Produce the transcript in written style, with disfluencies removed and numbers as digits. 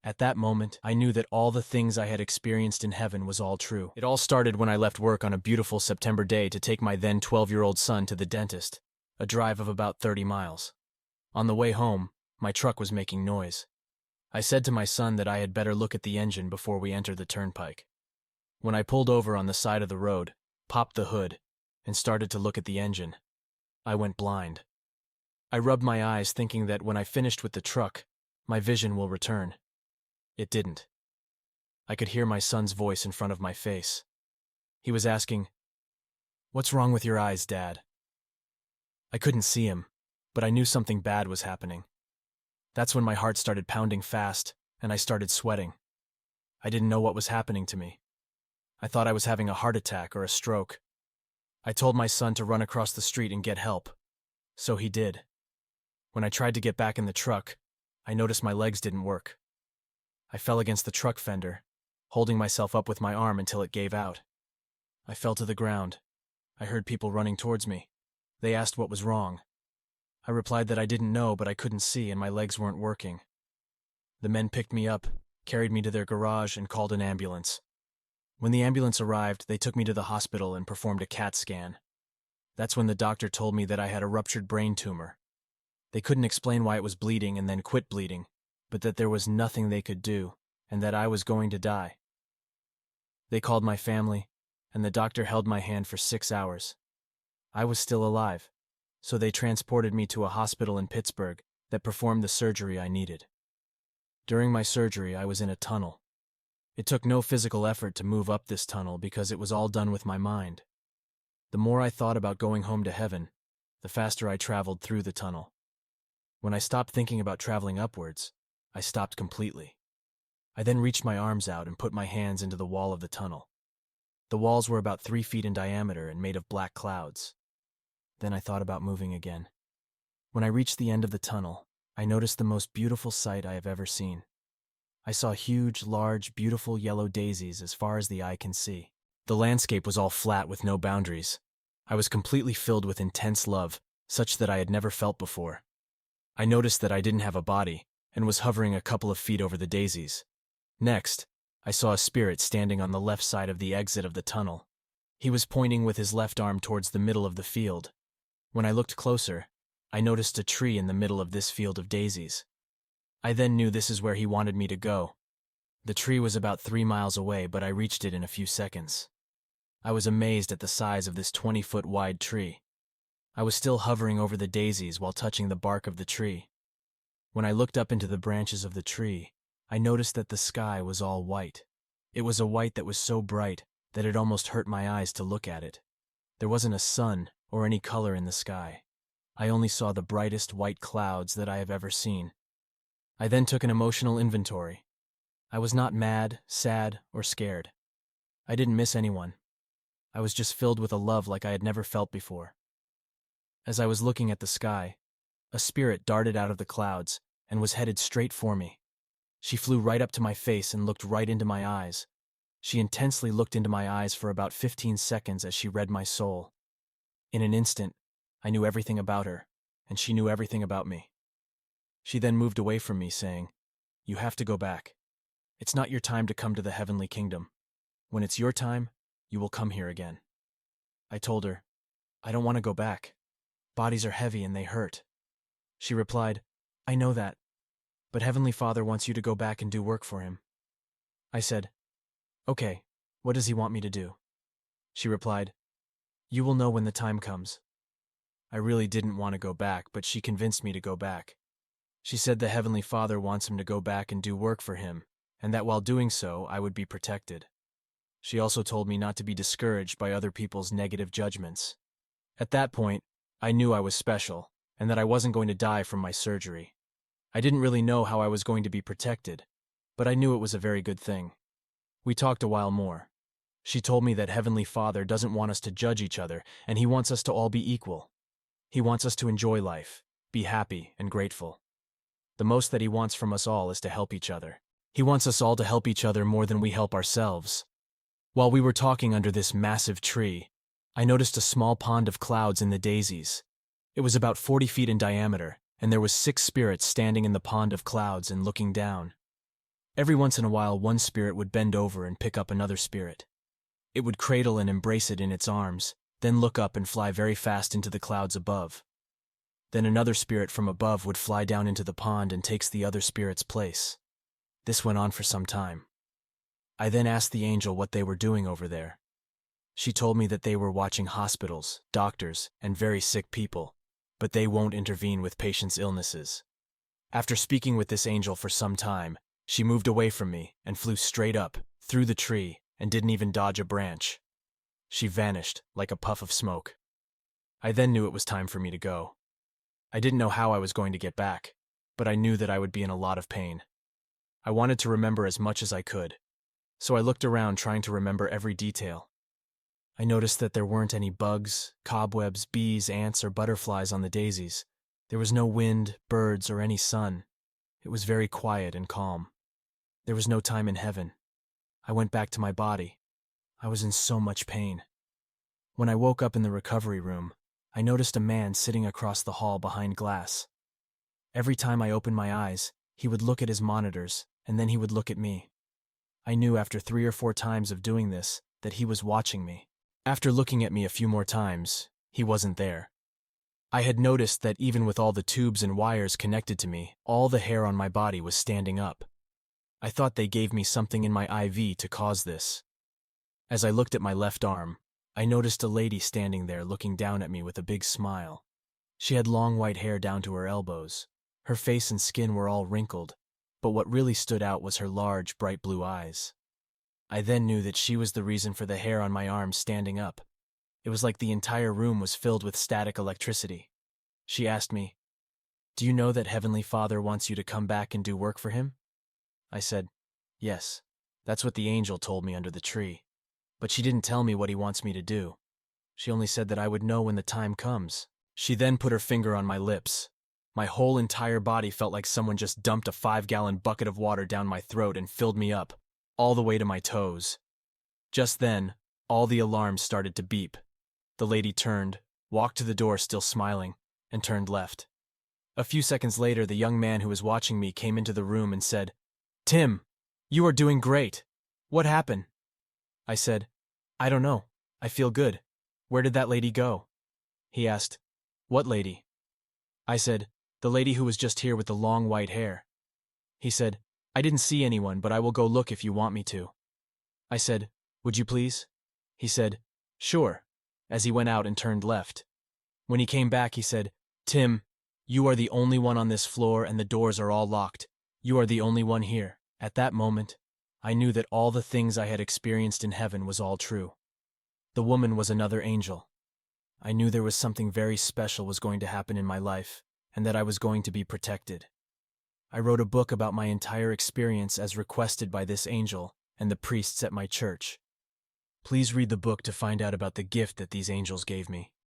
At that moment, I knew that all the things I had experienced in heaven was all true. It all started when I left work on a beautiful September day to take my then 12-year-old son to the dentist, a drive of about 30 miles. On the way home, my truck was making noise. I said to my son that I had better look at the engine before we entered the turnpike. When I pulled over on the side of the road, popped the hood, and started to look at the engine, I went blind. I rubbed my eyes thinking that when I finished with the truck, my vision will return. It didn't. I could hear my son's voice in front of my face. He was asking, "What's wrong with your eyes, Dad?" I couldn't see him, but I knew something bad was happening. That's when my heart started pounding fast, and I started sweating. I didn't know what was happening to me. I thought I was having a heart attack or a stroke. I told my son to run across the street and get help. So he did. When I tried to get back in the truck, I noticed my legs didn't work. I fell against the truck fender, holding myself up with my arm until it gave out. I fell to the ground. I heard people running towards me. They asked what was wrong. I replied that I didn't know, but I couldn't see and my legs weren't working. The men picked me up, carried me to their garage, and called an ambulance. When the ambulance arrived, they took me to the hospital and performed a CAT scan. That's when the doctor told me that I had a ruptured brain tumor. They couldn't explain why it was bleeding and then quit bleeding, but that there was nothing they could do, and that I was going to die. They called my family, and the doctor held my hand for 6 hours. I was still alive, so they transported me to a hospital in Pittsburgh that performed the surgery I needed. During my surgery, I was in a tunnel. It took no physical effort to move up this tunnel because it was all done with my mind. The more I thought about going home to heaven, the faster I traveled through the tunnel. When I stopped thinking about traveling upwards, I stopped completely. I then reached my arms out and put my hands into the wall of the tunnel. The walls were about 3 feet in diameter and made of black clouds. Then I thought about moving again. When I reached the end of the tunnel, I noticed the most beautiful sight I have ever seen. I saw huge, large, beautiful yellow daisies as far as the eye can see. The landscape was all flat with no boundaries. I was completely filled with intense love, such that I had never felt before. I noticed that I didn't have a body, and was hovering a couple of feet over the daisies. Next, I saw a spirit standing on the left side of the exit of the tunnel. He was pointing with his left arm towards the middle of the field. When I looked closer, I noticed a tree in the middle of this field of daisies. I then knew this is where he wanted me to go. The tree was about 3 miles away, but I reached it in a few seconds. I was amazed at the size of this 20-foot wide tree. I was still hovering over the daisies while touching the bark of the tree. When I looked up into the branches of the tree, I noticed that the sky was all white. It was a white that was so bright that it almost hurt my eyes to look at it. There wasn't a sun or any color in the sky. I only saw the brightest white clouds that I have ever seen. I then took an emotional inventory. I was not mad, sad, or scared. I didn't miss anyone. I was just filled with a love like I had never felt before. As I was looking at the sky, a spirit darted out of the clouds and was headed straight for me. She flew right up to my face and looked right into my eyes. She intensely looked into my eyes for about 15 seconds as she read my soul. In an instant, I knew everything about her, and she knew everything about me. She then moved away from me, saying, "You have to go back. It's not your time to come to the heavenly kingdom. When it's your time, you will come here again." I told her, "I don't want to go back. Bodies are heavy and they hurt." She replied, "I know that, but Heavenly Father wants you to go back and do work for him." I said, "Okay, what does he want me to do?" She replied, "You will know when the time comes." I really didn't want to go back, but she convinced me to go back. She said the Heavenly Father wants him to go back and do work for him, and that while doing so, I would be protected. She also told me not to be discouraged by other people's negative judgments. At that point, I knew I was special, and that I wasn't going to die from my surgery. I didn't really know how I was going to be protected, but I knew it was a very good thing. We talked a while more. She told me that Heavenly Father doesn't want us to judge each other, and he wants us to all be equal. He wants us to enjoy life, be happy and grateful. The most that he wants from us all is to help each other. He wants us all to help each other more than we help ourselves. While we were talking under this massive tree, I noticed a small pond of clouds in the daisies. It was about 40 feet in diameter, and there was 6 spirits standing in the pond of clouds and looking down. Every once in a while, one spirit would bend over and pick up another spirit. It would cradle and embrace it in its arms, then look up and fly very fast into the clouds above. Then another spirit from above would fly down into the pond and takes the other spirit's place. This went on for some time. I then asked the angel what they were doing over there. She told me that they were watching hospitals, doctors, and very sick people, but they won't intervene with patients' illnesses. After speaking with this angel for some time, she moved away from me and flew straight up, through the tree, and didn't even dodge a branch. She vanished like a puff of smoke. I then knew it was time for me to go. I didn't know how I was going to get back, but I knew that I would be in a lot of pain. I wanted to remember as much as I could, so I looked around trying to remember every detail. I noticed that there weren't any bugs, cobwebs, bees, ants, or butterflies on the daisies. There was no wind, birds, or any sun. It was very quiet and calm. There was no time in heaven. I went back to my body. I was in so much pain. When I woke up in the recovery room, I noticed a man sitting across the hall behind glass. Every time I opened my eyes, he would look at his monitors, and then he would look at me. I knew after 3 or 4 times of doing this that he was watching me. After looking at me a few more times, he wasn't there. I had noticed that even with all the tubes and wires connected to me, all the hair on my body was standing up. I thought they gave me something in my IV to cause this. As I looked at my left arm, I noticed a lady standing there looking down at me with a big smile. She had long white hair down to her elbows. Her face and skin were all wrinkled, but what really stood out was her large, bright blue eyes. I then knew that she was the reason for the hair on my arm standing up. It was like the entire room was filled with static electricity. She asked me, "Do you know that Heavenly Father wants you to come back and do work for him?" I said, "Yes, that's what the angel told me under the tree. But she didn't tell me what he wants me to do. She only said that I would know when the time comes." She then put her finger on my lips. My whole entire body felt like someone just dumped a 5-gallon bucket of water down my throat and filled me up, all the way to my toes. Just then, all the alarms started to beep. The lady turned, walked to the door still smiling, and turned left. A few seconds later, the young man who was watching me came into the room and said, "Tim, you are doing great. What happened?" I said, "I don't know. I feel good. Where did that lady go?" He asked, "What lady?" I said, "The lady who was just here with the long white hair." He said, "I didn't see anyone, but I will go look if you want me to." I said, "Would you please?" He said, "Sure," as he went out and turned left. When he came back, he said, "Tim, you are the only one on this floor and the doors are all locked. You are the only one here." At that moment, I knew that all the things I had experienced in heaven was all true. The woman was another angel. I knew there was something very special was going to happen in my life, and that I was going to be protected. I wrote a book about my entire experience as requested by this angel and the priests at my church. Please read the book to find out about the gift that these angels gave me.